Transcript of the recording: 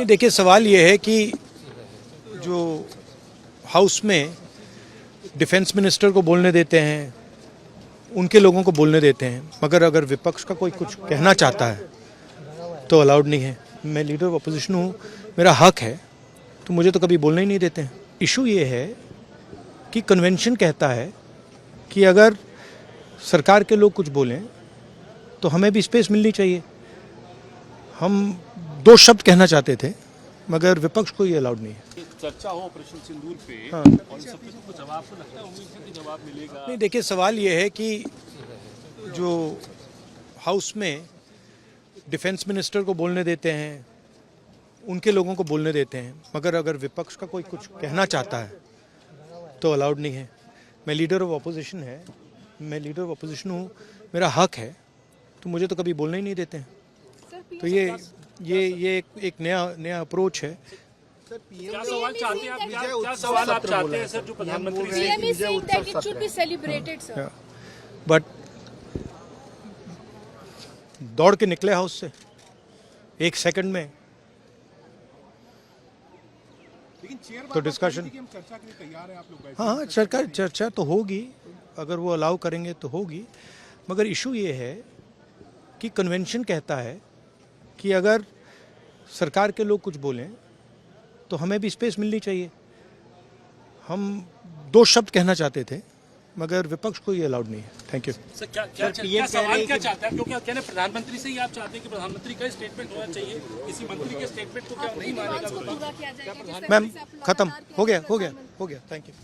नहीं, देखिए सवाल ये है कि जो हाउस में डिफेंस मिनिस्टर को बोलने देते हैं, उनके लोगों को बोलने देते हैं, मगर अगर विपक्ष का कोई कुछ कहना चाहता है तो अलाउड नहीं है। मैं लीडर ऑफ अपोजिशन हूँ, मेरा हक है, तो मुझे तो कभी बोलने ही नहीं देते हैं। इशू ये है कि कन्वेंशन कहता है कि अगर सरकार के लोग कुछ बोलें तो हमें भी स्पेस मिलनी चाहिए। हम 2 शब्द कहना चाहते थे, मगर विपक्ष को ये अलाउड नहीं है। चर्चा हो ऑपरेशन सिंदूर पे, हाँ। और इस सब पे तो जवाब तो लगता है, उम्मीद है कि जवाब मिलेगा। नहीं, देखिए सवाल ये है कि जो हाउस में डिफेंस मिनिस्टर को बोलने देते हैं, उनके लोगों को बोलने देते हैं, मगर अगर विपक्ष का कोई कुछ कहना चाहता है तो अलाउड नहीं है। मैं लीडर ऑफ अपोजिशन हूँ, मेरा हक है, तो मुझे तो कभी बोलने ही नहीं देते हैं। तो ये एक नया अप्रोच है। क्या सवाल चाहते हैं आप? क्या सवाल आप चाहते हैं सर, जो प्रधानमंत्री से? बट दौड़ के निकले हाउस से 1 सेकंड में, तो डिस्कशन। चर्चा के लिए तैयार है आप लोग? हाँ, चर्चा तो होगी, अगर वो अलाउ करेंगे तो होगी, मगर इशू ये है कि कन्वेंशन कहता है कि अगर सरकार के लोग कुछ बोलें तो हमें भी स्पेस मिलनी चाहिए। हम 2 शब्द कहना चाहते थे, मगर विपक्ष को ये अलाउड नहीं है। Thank you sir. क्या सवाल क्या चाहते हैं? क्योंकि कहने प्रधानमंत्री से ही आप चाहते हैं कि प्रधानमंत्री का स्टेटमेंट होना चाहिए, किसी मंत्री के स्टेटमेंट को क्या नहीं मानेगा? मैम, खत्म हो गया। Thank you.